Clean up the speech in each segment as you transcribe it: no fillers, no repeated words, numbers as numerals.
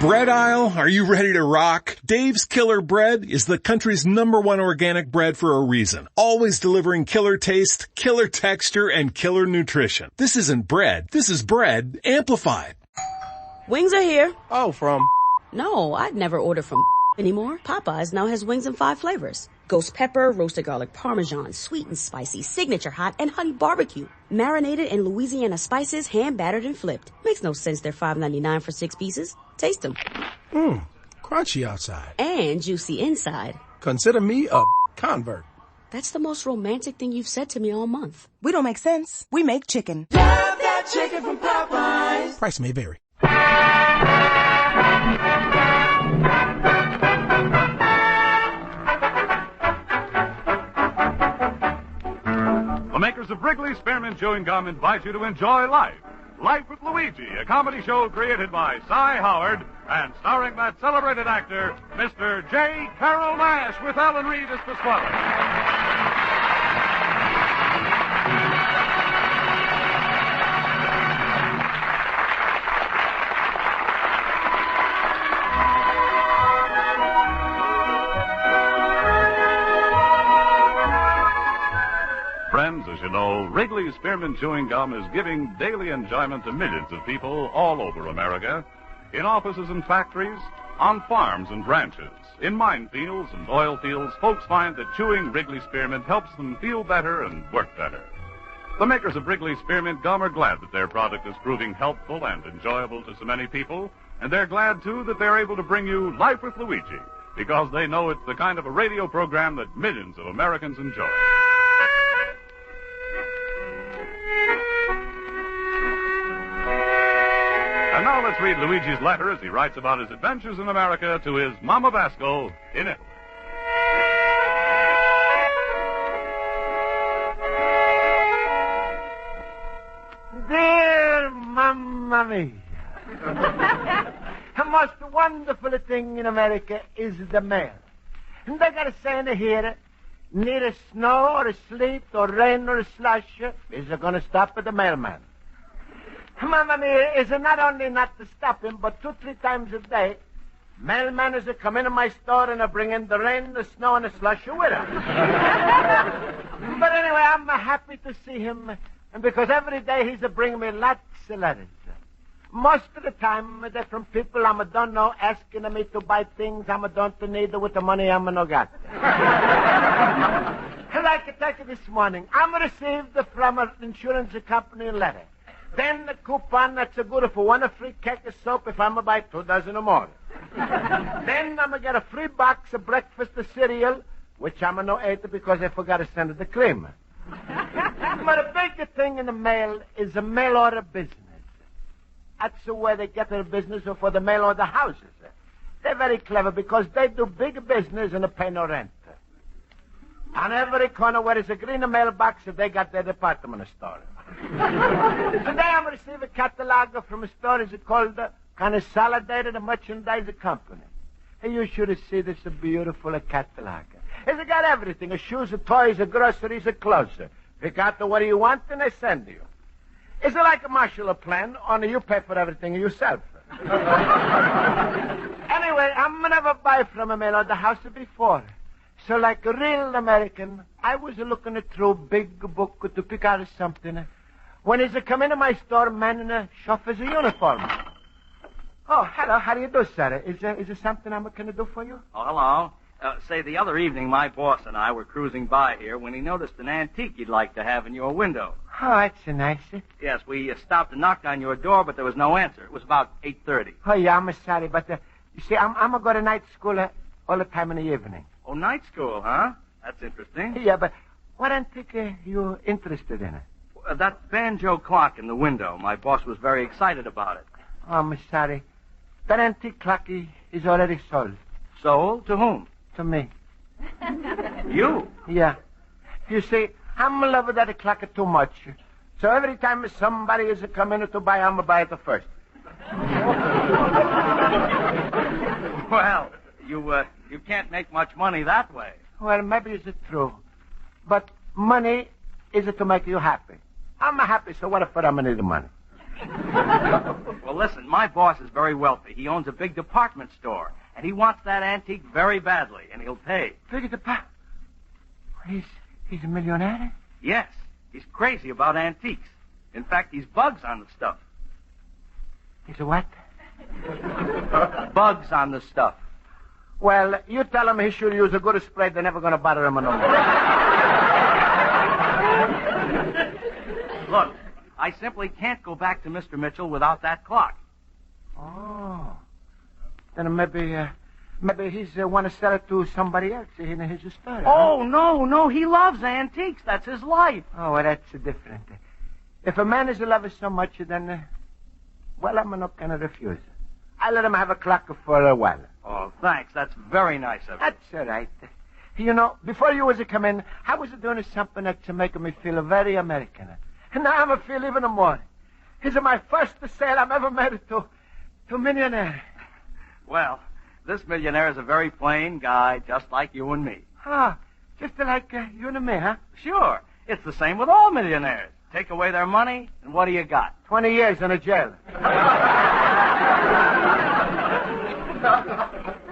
Bread aisle, are you ready to rock? Dave's Killer Bread is the country's #1 organic bread for a reason. Always delivering killer taste, killer texture, and killer nutrition. This isn't bread. This is bread amplified. Wings are here. Oh, from? No, I'd never order from anymore. Popeyes now has wings in 5 flavors. Ghost pepper, roasted garlic parmesan, sweet and spicy, signature hot, and honey barbecue. Marinated in Louisiana spices, hand battered and flipped. Makes no sense they're $5.99 for 6 pieces. Taste them. Crunchy outside. And juicy inside. Consider me a convert. That's the most romantic thing you've said to me all month. We don't make sense. We make chicken. Love that chicken from Popeyes. Price may vary. The makers of Wrigley Spearmint Chewing Gum invite you to enjoy Life. Life with Luigi, a comedy show created by Cy Howard and starring that celebrated actor, Mr. J. Carroll Nash, with Ellen Reed as Pasquale. Friends, as you know, Wrigley Spearmint Chewing Gum is giving daily enjoyment to millions of people all over America, in offices and factories, on farms and ranches, in minefields and oil fields. Folks find that chewing Wrigley Spearmint helps them feel better and work better. The makers of Wrigley Spearmint Gum are glad that their product is proving helpful and enjoyable to so many people, and they're glad, too, that they're able to bring you Life with Luigi, because they know it's the kind of a radio program that millions of Americans enjoy. And now let's read Luigi's letter as he writes about his adventures in America to his Mama Basco in Italy. Dear Mamma Mia, the most wonderful thing in America is the mail. And they got a saying here, neither snow or sleet or rain or slush is going to stop the mailman. Mamma Mia, is not only not to stop him, but 2-3 times a day, mailman is to come into my store and bring in the rain, the snow, and the slush with him. But anyway, I'm happy to see him, and because every day he's bringing me lots of letters. Most of the time, they're from people I don't know, asking me to buy things I don't need with the money I no got. Like I tell you this morning, I received from an insurance company a letter. Then the coupon that's good for 1 free cake of soap if I'm buy 2 dozen or more. Then I'm going to get a free box of breakfast of cereal, which I'm going to eat because I forgot to send it the cream. But the big thing in the mail is a mail order business. That's where they get their business for the mail order houses. They're very clever because they do big business and they pay no rent. On every corner where there's a green mailbox, they got their department store. Today I'm receiving a catalog from a store called Consolidated Merchandise Company. Hey, you should see this beautiful catalog. It's got everything, shoes, toys, groceries, clothes. Pick out what you want and they send you. It's like a Marshall Plan, only you pay for everything yourself. Anyway, I'm never buy from a mail order house before. So like a real American, I was looking through a big book to pick out something. When he's come into my store, man in a chauffeur's uniform. Oh, hello. How do you do, sir? Is there something I'm going to do for you? Oh, hello. Say, the other evening, my boss and I were cruising by here when he noticed an antique you'd like to have in your window. Oh, that's nice. Yes, we stopped and knocked on your door, but there was no answer. It was about 8:30. Oh, yeah, I'm sorry, but you see, I'm going to go to night school all the time in the evening. Oh, night school, huh? That's interesting. Yeah, but what antique are you interested in? That banjo clock in the window. My boss was very excited about it. Oh, I'm sorry. That antique clock is already sold. Sold? To whom? To me. You? Yeah. You see, I'm in love with that clock too much. So every time somebody is coming to buy, I'm going to buy it first. Well, you can't make much money that way. Well, maybe it's true. But money is to make you happy. I'm happy, so what if I'm going to need the money? Well, listen, my boss is very wealthy. He owns a big department store, and he wants that antique very badly, and he'll pay. Big department? He's a millionaire? Yes, he's crazy about antiques. In fact, he's bugs on the stuff. He's a what? Bugs on the stuff. Well, you tell him he should use a good spray. They're never going to bother him no more. Look, I simply can't go back to Mr. Mitchell without that clock. Oh. Then maybe he's want to sell it to somebody else in his store. Oh, no, he loves antiques. That's his life. Oh, well, that's different. If a man is in love so much, then, well, I'm not going to refuse. I'll let him have a clock for a while. Oh, thanks. That's very nice of you. That's all right. You know, before you was to come in, I was doing something to make me feel very American. And now I'm feel even more. This is my first sale I'm ever made to a millionaire. Well, this millionaire is a very plain guy, just like you and me. Ah, just like you and me, huh? Sure. It's the same with all millionaires. Take away their money, and what do you got? 20 years in a jail.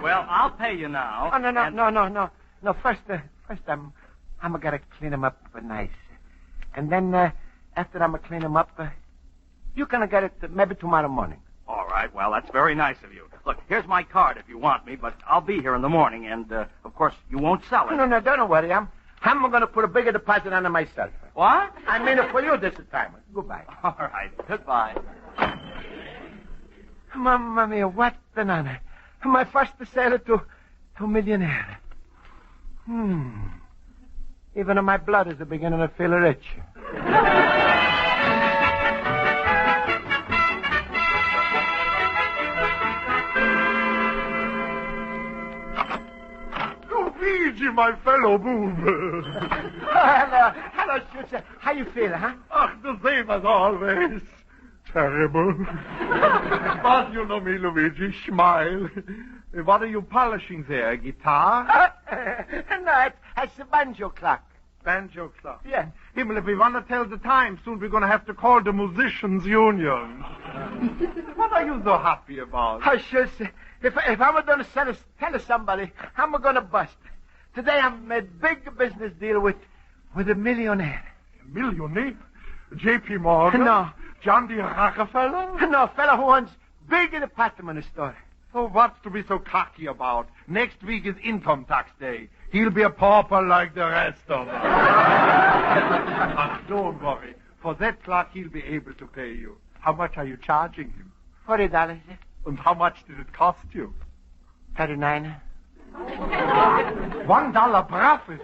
Well, I'll pay you now. Oh, no. No, first I'm gonna clean him up nice. And then, after I'm gonna clean him up, you can get it maybe tomorrow morning. All right, well, that's very nice of you. Look, here's my card if you want me, but I'll be here in the morning, and, of course, you won't sell it. No, don't worry. I'm gonna put a bigger deposit on it myself. What? I mean it for you this time. Goodbye. All right, goodbye. Mamma mia, what an honor. My first sale to a millionaire. Even my blood is beginning to feel rich. Luigi, my fellow boob. Hello, Schutzer. How you feel, huh? Ach, the same as always. Terrible. But you know me, Luigi. Smile. What are you polishing there? A guitar? No, it's a banjo clock. Banjo clock? Yeah. Himmel, if we want to tell the time, soon we're going to have to call the Musicians' Union. What are you so happy about? Oh, Schutzer. If I'm going to tell somebody, I'm going to bust. Today I made a big business deal with a millionaire. A millionaire? J.P. Morgan? No. John D. Rockefeller? No, fella who owns big department store. Oh, what's to be so cocky about? Next week is income tax day. He'll be a pauper like the rest of us. Don't worry. For that clock, he'll be able to pay you. How much are you charging him? $40. And how much did it cost you? $39. $1 profit.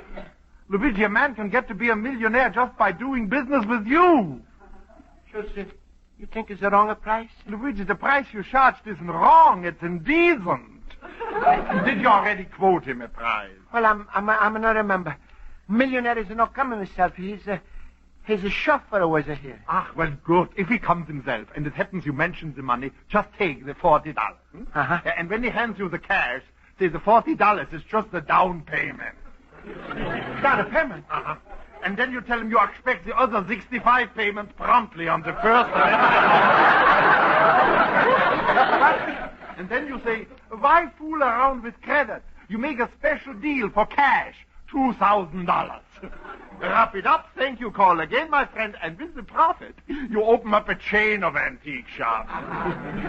Luigi, a man can get to be a millionaire just by doing business with you. Schutzer, you think it's the wrong price? Luigi, the price you charged isn't wrong. It's indecent. Did you already quote him a price? Well, I'm not remember. Millionaire is not coming himself. He's a chauffeur was here. Ah, well, good. If he comes himself, and it happens you mentioned the money, just take the $40. Uh-huh. And when he hands you the cash, say the $40 is just the down payment. Down payment? Uh-huh. And then you tell him you expect the other 65 payments promptly on the first. And then you say, why fool around with credit? You make a special deal for cash, $2,000. Wrap it up, thank you, call again, my friend, and with the profit, you open up a chain of antique shops.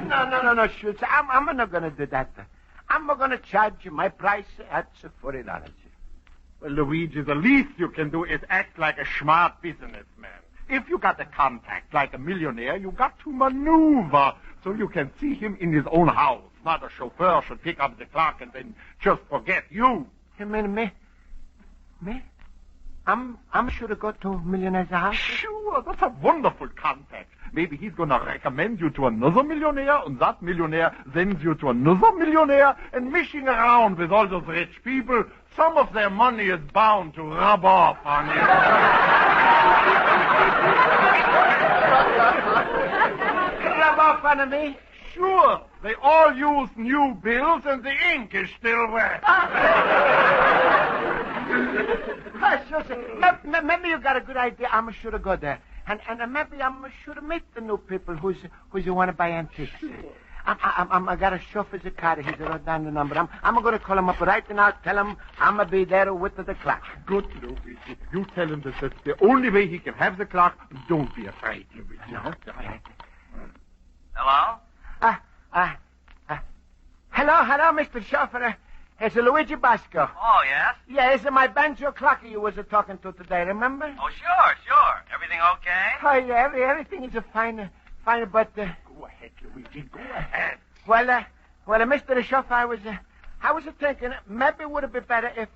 No, Schutz. I'm not going to do that. I'm going to charge you my price at $40. Well, Luigi, the least you can do is act like a smart businessman. If you got a contact like a millionaire, you got to maneuver so you can see him in his own house. Not a chauffeur should pick up the clock and then just forget you. You mean me? Me? I'm sure to go to a millionaire's house. Sure, that's a wonderful contact. Maybe he's going to recommend you to another millionaire, and that millionaire sends you to another millionaire, and mishing around with all those rich people, some of their money is bound to rub off on you. Rub off on me? Sure. They all use new bills, and the ink is still wet. Maybe you got a good idea. I'm sure to go there. And maybe I should meet the new people who's want to buy antiques. I got a chauffeur's car. He's wrote down the number. I'm going to call him up right now. Tell him I'm going to be there with the clock. Good, Luigi. You tell him that that's the only way he can have the clock. Don't be afraid, Luigi. No. Hello? Hello, Mr. Chauffeur. It's Luigi Basco. Oh, yes? Yeah, it's my banjo clock you was talking to today, remember? Oh, sure. Everything okay? Oh, yeah, everything is fine, but... Go ahead, Luigi. Go ahead. Well, Mr. Chauffeur, I was thinking maybe it would be better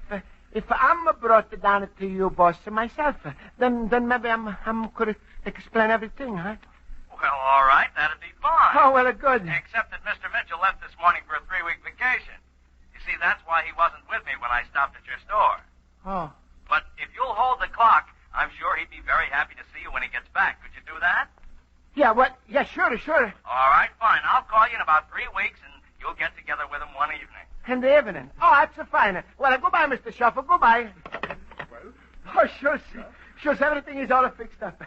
if I'm brought down to you, boss, myself. Then maybe I'm could explain everything, huh? Well, all right, that'd be fine. Oh, well, good. Except that Mr. Mitchell left this morning for a 3-week vacation. You see, that's why he wasn't with me when I stopped at your store. Oh. But if you'll hold the clock, I'm sure he'd be very happy to see you when he gets back. Could you do that? Yeah, what? Yeah, sure. All right, fine. I'll call you in about 3 weeks, and you'll get together with him one evening. In the evening? Oh, that's fine. Well, goodbye, Mr. Chauffeur. Goodbye. Well? Oh, sure, everything is all fixed up.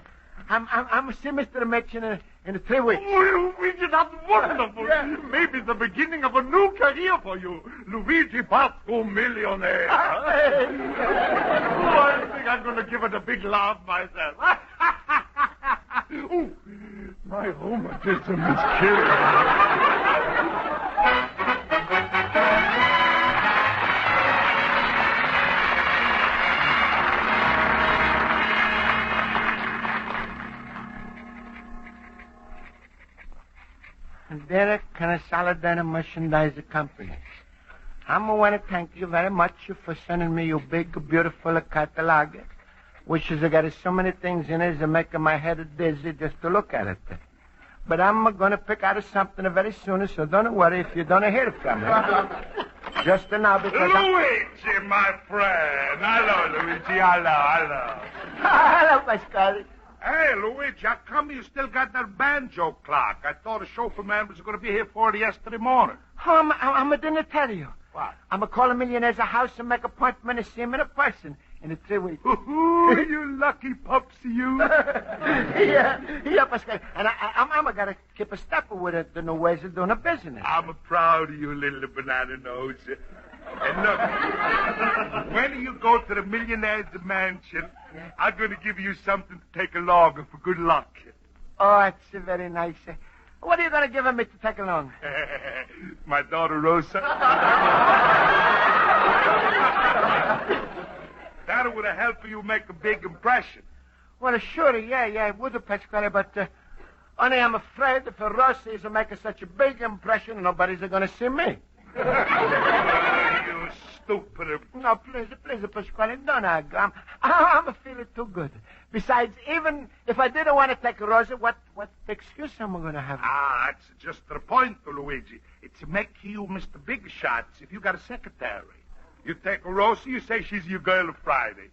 I'm see Mr. Mitchell in 3 weeks. Oh, Luigi, that's wonderful. Yeah. Maybe the beginning of a new career for you. Luigi Basco, millionaire. I think I'm going to give it a big laugh myself. Ooh, my rheumatism is killing me. Derek Consolidated Merchandise Company. I want to thank you very much for sending me your big, beautiful catalog, which has got so many things in it that make my head dizzy just to look at it. But I'm going to pick out something very soon, so don't worry if you don't hear from me. Just now, because Luigi, my friend. Hello, Luigi. Hello. Hello, Pasquale. Hey, Luigi, how come you still got that banjo clock? I thought a chauffeur man was going to be here for it yesterday morning. Oh, I didn't tell you. What? I'm going to call a millionaire's house and make an appointment to see him in person in 3 weeks. Ooh, you lucky pups, you. yeah, Pasquale. And I'm going to keep a step with the new ways of doing a business. I'm proud of you, little banana nose. And look, when you go to the millionaire's mansion, I'm going to give you something to take along for good luck. Oh, that's very nice. What are you going to give me to take along? My daughter, Rosa. That would help you make a big impression. Well, sure, yeah, it would, Pasquale, but only I'm afraid if Rosa is making such a big impression, nobody's going to see me. You stupid. No, please, Pasquale, don't argue. I'm feeling too good. Besides, even if I didn't want to take Rosa, what excuse am I going to have? That's just the point, Luigi. It's to make you Mr. Big Shots if you got a secretary. You take Rosa, you say she's your girl Friday.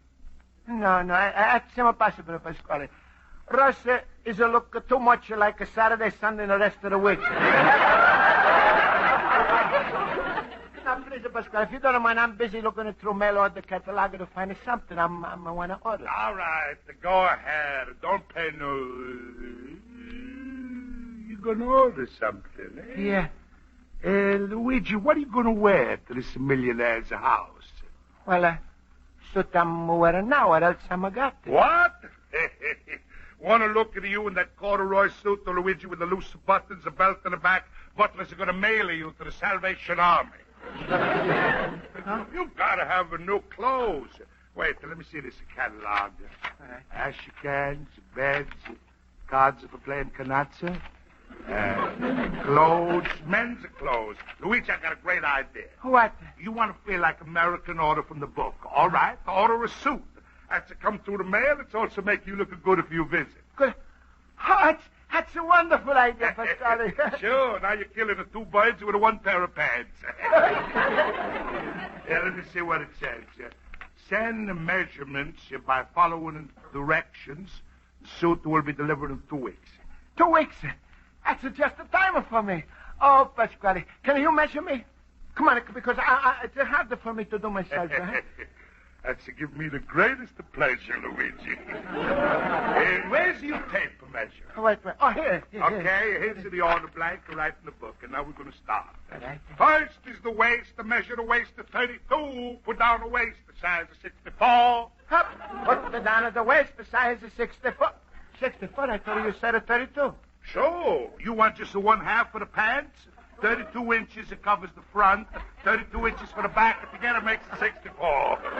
No, that's impossible, Pasquale. Rosa is a look too much like a Saturday, Sunday, and the rest of the week. Now, please, Pasquale, if you don't mind, I'm busy looking through mail order catalog to find something I want to order. All right, go ahead. Don't pay no... You're going to order something, eh? Yeah. Luigi, what are you going to wear to this millionaire's house? Well, suit I'm wearing now, or else I'm a got it. What? Want to look at you in that corduroy suit, Luigi, with the loose buttons, a belt in the back? Butlers are going to mail you to the Salvation Army. Huh? You've got to have new clothes. Wait, let me see this catalog. Ash cans, beds, cards for playing canazza. Clothes, men's clothes. Luigi, I got a great idea. What? You want to feel like American, order from the book. All right, order a suit. That's to come through the mail. It's also make you look good if you visit. Good. Oh, that's a wonderful idea, Pasquale. Sure, now you're killing the two birds with one pair of pants. Let me see what it says. Send the measurements by following directions. The suit will be delivered in 2 weeks. 2 weeks? That's just the time for me. Oh, Pasquale, can you measure me? Come on, because it's hard for me to do myself. That's give me the greatest of pleasure, Luigi. Where's your tape measure? Oh, wait. Oh, here. Okay, here's the order blank to write in the book, and now we're going to start. All right. First is the waist, the measure, the waist of 32. Put down the waist, the size of 64. Up. Put the down at the waist, the size of 64. 64? I thought you said a 32. Sure. You want just the 1/2 for the pants? 32 inches, it covers the front. 32 inches for the back. It together makes it 64. Get it?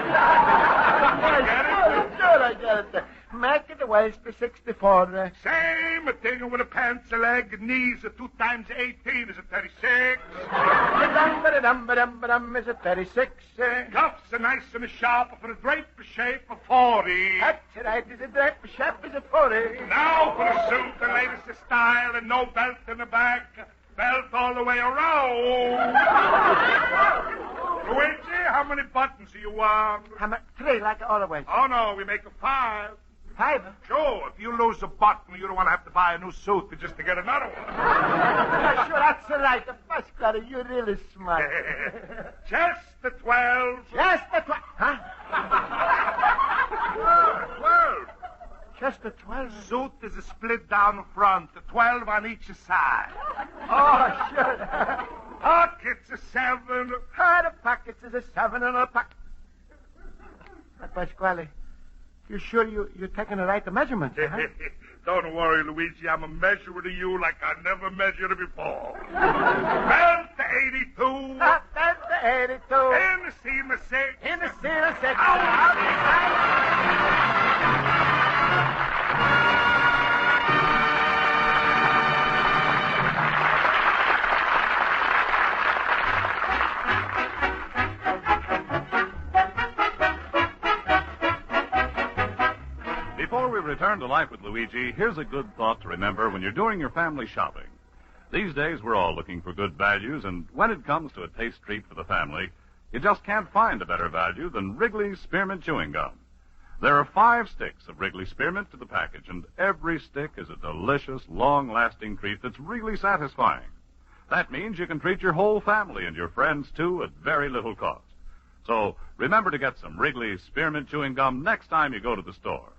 Sure, I get it. Make it the waist to 64. Same thing with the pants, the leg, the knees. 2 times 18 is a 36. Ba-dum, is a 36. Cuffs are nice and sharp for the drape shape of 40. That's right. Is a drape shape is a 40. Now for the suit, the latest style, and no belt in the back. Belt all the way around. Luigi, how many buttons do you want? 3, like always. Oh, no, we make a 5. 5? Sure, if you lose a button, you don't want to have to buy a new suit just to get another one. Sure, that's right. Pasquale, you're really smart. Just the 12. Just the 12. Huh? 12. Just the 12. Suit is a split down the front, the 12 on each side. Oh, sure. Pockets are 7. The pockets is a 7 and a pocket. Pasquale, you sure you're taking the right measurements, huh? Don't worry, Luigi. I'm a measurer to you like I never measured before. Belt to 82. Belt to 82. In the seam of 6. In the seam of 6. Before we return to life with Luigi, here's a good thought to remember when you're doing your family shopping. These days, we're all looking for good values, and when it comes to a taste treat for the family, you just can't find a better value than Wrigley's Spearmint Chewing Gum. There are 5 sticks of Wrigley Spearmint to the package, and every stick is a delicious, long-lasting treat that's really satisfying. That means you can treat your whole family and your friends, too, at very little cost. So remember to get some Wrigley's Spearmint Chewing Gum next time you go to the store.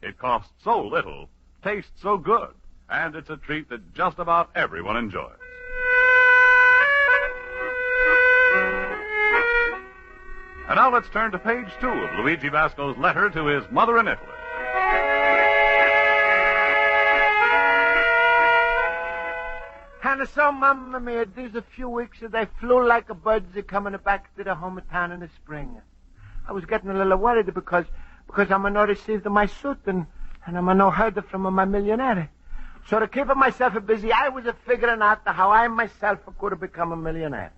It costs so little, tastes so good, and it's a treat that just about everyone enjoys. And now let's turn to page 2 of Luigi Basco's letter to his mother in Italy. And so, Mamma Mia, these a few weeks that I flew like a bird coming back to the hometown in the spring. I was getting a little worried because I'm not received my suit and I'm no heard from my millionaire. So to keep myself busy, I was figuring out how I myself could become a millionaire.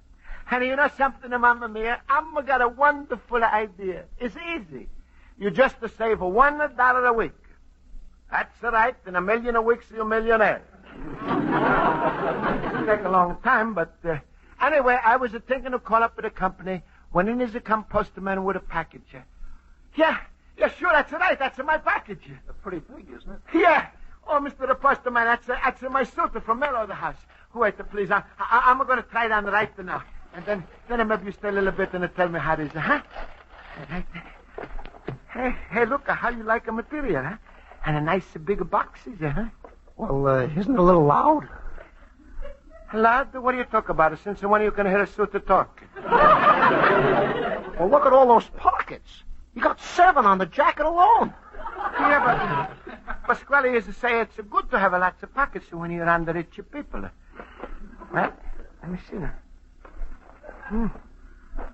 And you know something, Mamma Mia? I'm got a wonderful idea. It's easy. You just save $1 a week. That's right. In a million a week, you're a millionaire. It'll take a long time, but anyway, I was thinking of call up at the company when in is come postman with a package. Yeah, sure, that's right. That's my package. That's pretty big, isn't it? Yeah. Oh, Mr. the Postman, that's my suit from Mellow the house. Wait, please. I'm going to try it on right now. And then maybe you stay a little bit and tell me how it is, huh? Right. Hey, look, how you like a material, huh? And a nice big box, is it, huh? Well, isn't it a little loud? Loud? What do you talk about? Since when are you going to hear a suit to talk? Well, look at all those pockets. You got 7 on the jacket alone. Yeah, but Pasquale used to say it's good to have lots of pockets when you're under rich people. Well, let me see now.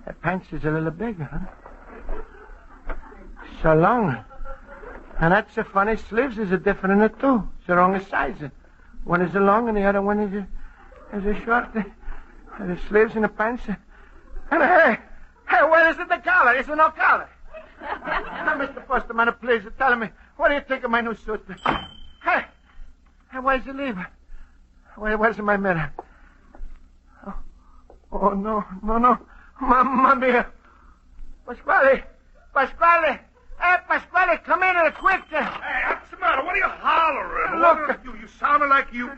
That pants is a little bigger, huh? So long. And that's so funny. Sleeves is different too. It's the wrong size. One is long and the other one is short. The sleeves and the pants. And hey, where is the collar? Is there no collar? Now, Mr. Postman, please tell me, what do you think of my new suit? Hey, where's the lever? Where's my mirror? Oh, no. Mamma mia. Pasquale. Hey, Pasquale, come in quick. Hey, what's the matter? What are you hollering? Look. You sounded like you...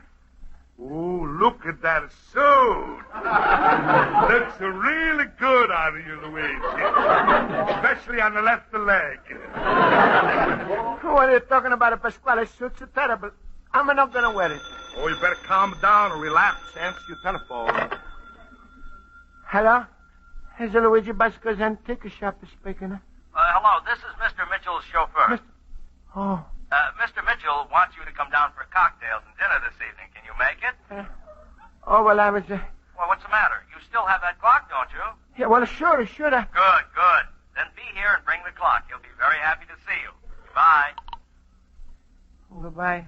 Ooh, look at that suit. Looks really good on you, Luigi. Especially on the left leg. What are you talking about? Pasquale suits are terrible. I'm not going to wear it. Oh, you better calm down or relapse. Answer your telephone. Hello? Is the Luigi Basco's antique shop speaking? Hello, this is Mr. Mitchell's chauffeur. Oh. Mr. Mitchell wants you to come down for cocktails and dinner this evening. Can you make it? Well, I was... Well, what's the matter? You still have that clock, don't you? Yeah, well, sure. Good. Then be here and bring the clock. He'll be very happy to see you. Goodbye. Goodbye.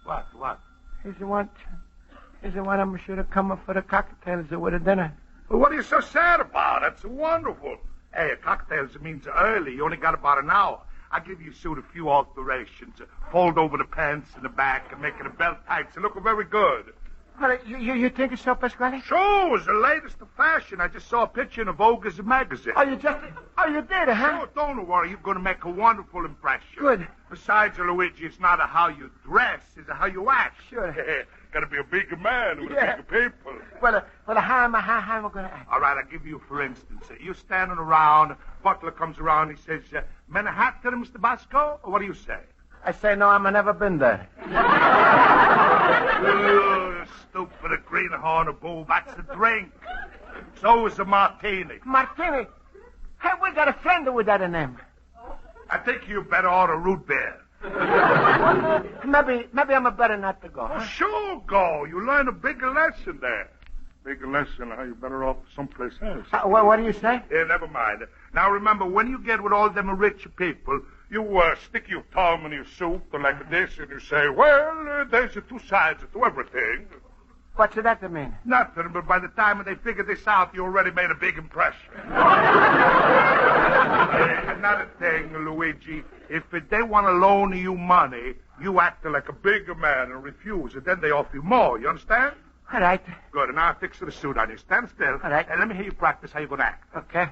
What? Is the one I'm sure to come up for the cocktails or with a dinner. Well, what are you so sad about? That's wonderful. Hey, a cocktails means early. You only got about an hour. I'll give you suit a few alterations. Fold over the pants in the back and make it a belt tight so look very good. Well, you think so, Pasquale? Sure, it's the latest of fashion. I just saw a picture in a Vogue's magazine. Oh, you did, huh? Oh, don't worry. You're going to make a wonderful impression. Good. Besides, Luigi, it's not a how you dress, it's a how you act. Sure. Got to be a bigger man with a bigger people. Well, how am I going to act? All right, I'll give you, for instance, you're standing around, butler comes around, he says, Manhattan, Mr. Basco? Or what do you say? I say, no, I've never been there. Stupid, a greenhorn, a bull, that's a drink. So is a martini. Martini? Hey, we got a friend with that name. I think you better order root beer. Maybe I'm better not to go. Huh? Oh, sure, go. You learn a bigger lesson there. Bigger lesson how you're better off someplace else. What do you say? Yeah, never mind. Now, remember, when you get with all them rich people, you stick your thumb in your soup like this, and you say, well, there's two sides to everything. What's that mean? Nothing, but by the time they figure this out, you already made a big impression. Another thing, Luigi, if they want to loan you money, you act like a bigger man and refuse, and then they offer you more. You understand? All right. Good, and now I'll fix the suit on you. Stand still. All right. And let me hear you practice how you're going to act. Okay.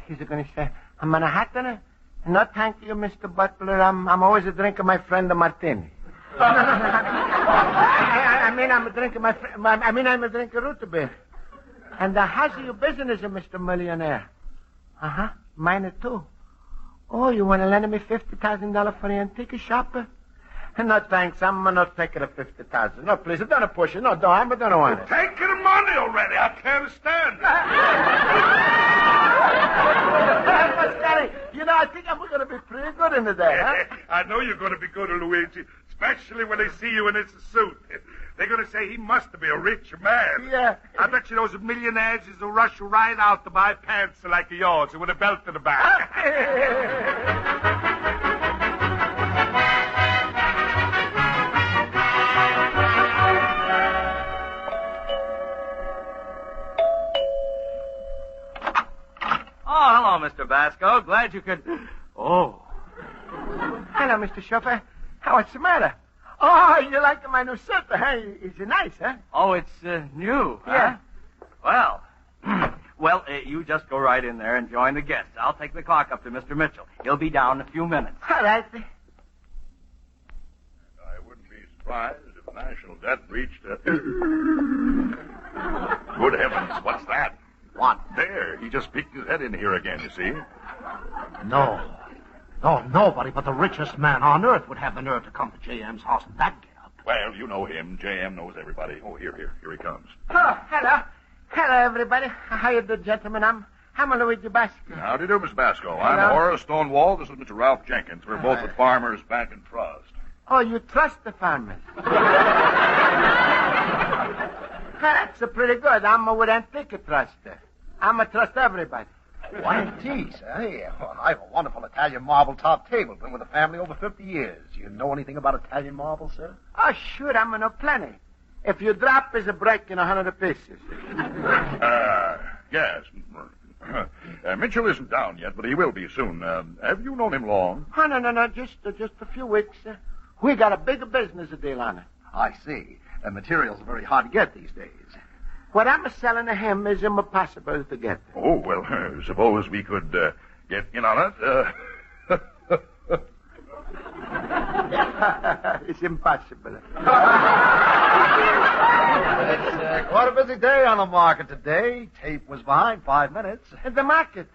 He's going to say, I'm Manhattan. No, thank you, Mr. Butler. I'm always drinking my friend a martini. I'm drinking root beer. And how's your business, Mr. Millionaire? Uh-huh. Mine too. Oh, you want to lend me $50,000 for the antique shop? No, thanks. I'm not taking the $50,000. No, please, don't push it. No, I don't want it. Take the money already. I can't stand it. Pasquale, I think I'm going to be pretty good in the day, huh? I know you're going to be good, Luigi, especially when they see you in this suit. They're going to say he must be a rich man. Yeah. I bet you those millionaires is to rush right out to buy pants like yours with a belt in the back. Oh, hello, Mr. Basco. Glad you could... Oh. Hello, Mr. Chauffeur. What's the matter? Oh, you like my new suit, huh? Is it nice, huh? Oh, it's new, yeah. Huh? Well, you just go right in there and join the guests. I'll take the clock up to Mr. Mitchell. He'll be down in a few minutes. All right. I wouldn't be surprised if national debt reached a... Good heavens, what's that? What? There, he just peeked his head in here again, you see? No, nobody but the richest man on earth would have the nerve to come to J.M.'s house in that get-up. Well, you know him. J.M. knows everybody. Oh, here he comes. Oh, hello. Hello, everybody. How you do, gentlemen? I'm Luigi Basco. How do you do, Miss Basco? I'm Horace Stonewall. This is Mr. Ralph Jenkins. We're both with Farmers Bank and Trust. Oh, you trust the farmers? That's pretty good. I'm with Antique Trust. I'm a trust everybody. Wine teas, eh? Well, I have a wonderful Italian marble top table. Been with the family over 50 years. You know anything about Italian marble, sir? Oh, sure, I'm know plenty. If you drop, it's a break in 100 pieces. Yes. Mitchell isn't down yet, but he will be soon. Have you known him long? Oh, no, just a few weeks. We got a big business deal on it. I see. Materials are very hard to get these days. What I'm selling to him is impossible to get. Oh, well, suppose we could get in on it. It's impossible. It's quite a busy day on the market today. Tape was behind 5 minutes. In the market?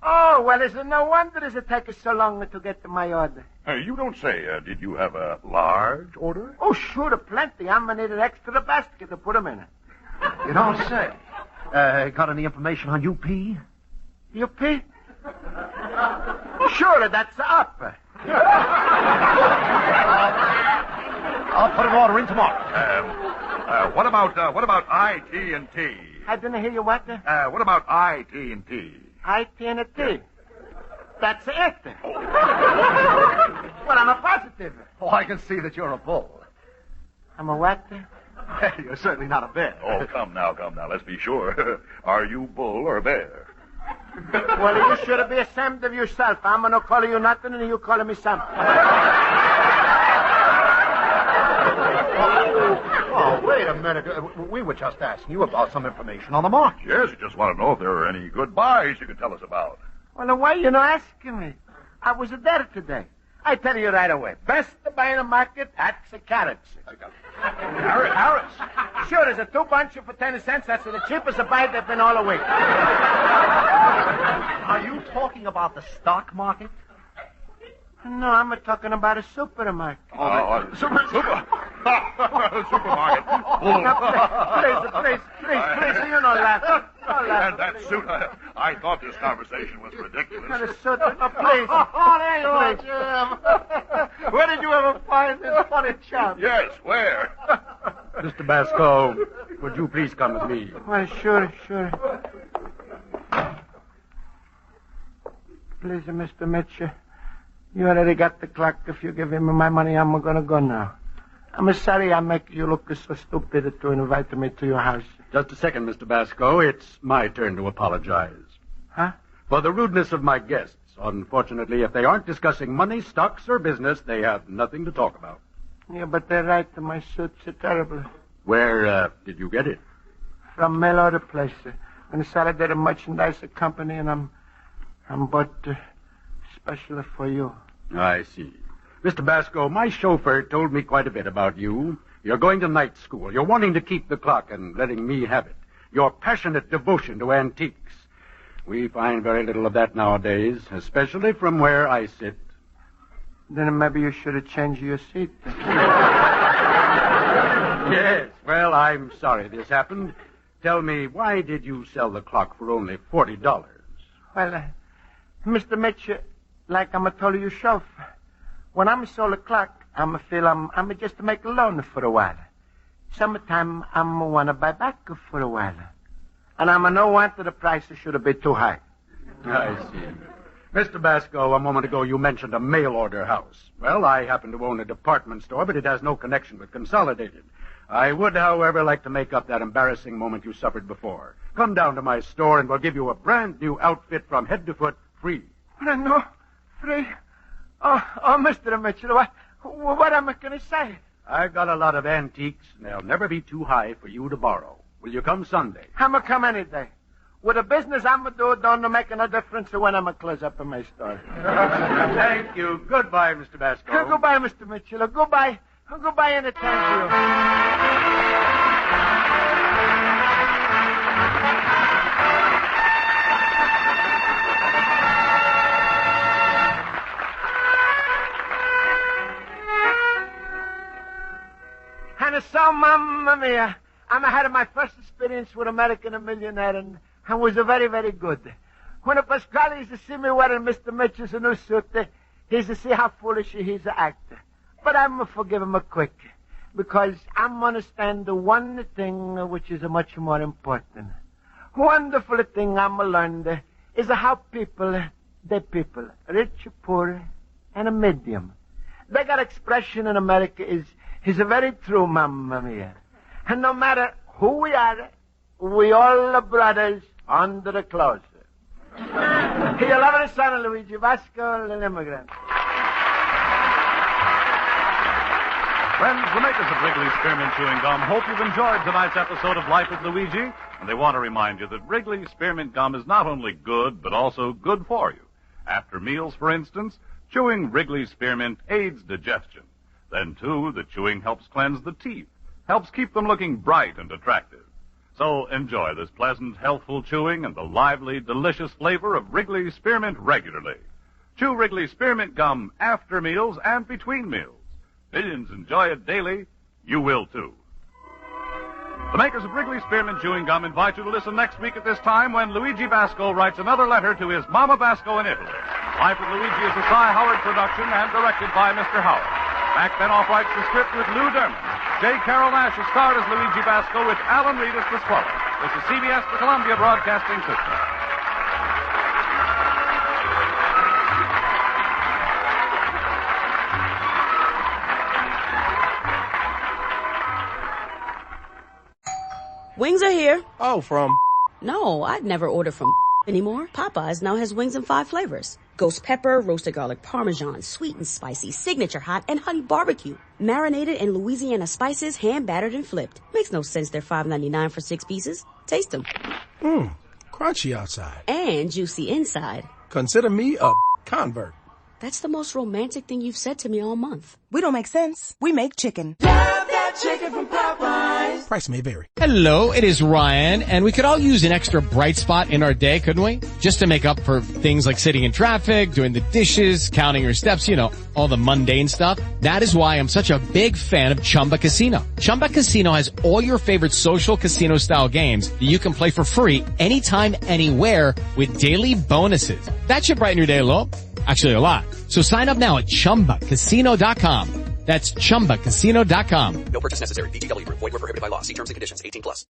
Oh, well, is it no wonder does it take us so long to get to my order? You don't say. Did you have a large order? Oh, sure, plenty. I'm going to need an extra basket to put them in. You don't say. Got any information on UP? UP? Sure, that's up. I'll put an order in tomorrow. What about IT&T? I didn't hear you what? What about IT&T? IT&T. That's it. Well, I'm a positive. Oh, I can see that you're a bull. I'm a what? You're certainly not a bear. Oh, come now. Let's be sure. Are you bull or bear? Well, you should be ashamed of yourself. I'm going to call you nothing, and you calling me something. Oh, wait a minute. We were just asking you about some information on the market. Yes, we just want to know if there are any good buys you could tell us about. Well, then why you not asking me? I was there today. I tell you right away. Best to buy in the market, that's the carrots. Carrots? Sure, there's a 2 bunch for 10 cents. That's the cheapest to buy they've been all the week. Are you talking about the stock market? No, I'm talking about a supermarket. Supermarket. Now, please, you don't laugh. And that suit, I thought this conversation was ridiculous. Not a suit. No, please. Oh, there you are, Jim. Where did you ever find this funny chap? Yes, where? Mr. Basco, would you please come with me? Well, sure. Please, Mr. Mitchell. You already got the clock. If you give him my money, I'm going to go now. I'm sorry I make you look so stupid to invite me to your house. Just a second, Mr. Basco. It's my turn to apologize. Huh? For the rudeness of my guests. Unfortunately, if they aren't discussing money, stocks, or business, they have nothing to talk about. Yeah, but they're right. My suits are terrible. Where did you get it? From mail order place. I decided they're a merchandise company, and I'm bought specially for you. I see. Mr. Basco, my chauffeur told me quite a bit about you. You're going to night school. You're wanting to keep the clock and letting me have it. Your passionate devotion to antiques. We find very little of that nowadays, especially from where I sit. Then maybe you should have changed your seat. Yes. Well, I'm sorry this happened. Tell me, why did you sell the clock for only $40? Well, Mr. Mitchell, like I'm told you yourself, when I'm sold the clock, I'm just to make a loan for a while. Sometime I'm want to buy back for a while. And I'm no want that the price should be too high. I see. Mr. Basco, a moment ago you mentioned a mail order house. Well, I happen to own a department store, but it has no connection with Consolidated. I would, however, like to make up that embarrassing moment you suffered before. Come down to my store and we'll give you a brand new outfit from head to foot free. No, free? Oh, Mr. Mitchell, what am I going to say? I've got a lot of antiques, and they'll never be too high for you to borrow. Will you come Sunday? I'm going to come any day. With the business I'm going to do, don't make no difference when I'm going to close up in my store. Thank you. Goodbye, Mr. Basco. Goodbye, Mr. Mitchell. Goodbye. Goodbye, and thank you. And so, Mamma Mia, I had my first experience with American Millionaire, and was very, very good. When Pasquale used to see me wearing Mr. Mitchell's new suit, he used to see how foolish he's acting. But I'm going to forgive him quick, because I'm understand the one thing which is much more important. Wonderful thing I'm learned is how people, rich, poor, and a medium. They got expression in America is very true, Mamma Mia. And no matter who we are, we all are brothers under the clothes. Your lovely son, Luigi Basco, an immigrant. Friends, the makers of Wrigley's Spearmint Chewing Gum hope you've enjoyed tonight's episode of Life with Luigi, and they want to remind you that Wrigley's Spearmint Gum is not only good, but also good for you. After meals, for instance, Chewing Wrigley Spearmint aids digestion. Then, too, the chewing helps cleanse the teeth, helps keep them looking bright and attractive. So enjoy this pleasant, healthful chewing and the lively, delicious flavor of Wrigley Spearmint regularly. Chew Wrigley Spearmint gum after meals and between meals. Millions enjoy it daily. You will, too. The makers of Wrigley Spearmint Chewing Gum invite you to listen next week at this time when Luigi Basco writes another letter to his Mama Basco in Italy. Life with Luigi is a Cy Howard production and directed by Mr. Howard. Mac Benoff writes the script with Lou Derman. J. Carol Nash is starred as Luigi Basco with Alan Reed as Pasquale. This is CBS, the Columbia Broadcasting System. Wings are here. Oh, from? No, I'd never order from anymore. Popeyes now has wings in 5 flavors. Ghost pepper, roasted garlic parmesan, sweet and spicy, signature hot, and honey barbecue. Marinated in Louisiana spices, hand battered and flipped. Makes no sense they're $5.99 for 6 pieces. Taste them. Crunchy outside. And juicy inside. Consider me a convert. That's the most romantic thing you've said to me all month. We don't make sense. We make chicken. Love that chicken from Popeyes. Price may vary. Hello, it is Ryan, and we could all use an extra bright spot in our day, couldn't we? Just to make up for things like sitting in traffic, doing the dishes, counting your steps, you know, all the mundane stuff. That is why I'm such a big fan of Chumba Casino. Chumba Casino has all your favorite social casino-style games that you can play for free anytime, anywhere with daily bonuses. That should brighten your day a little. Actually, a lot. So sign up now at ChumbaCasino.com. That's ChumbaCasino.com. No purchase necessary. VGW Group. Void where prohibited by law. See terms and conditions. 18+.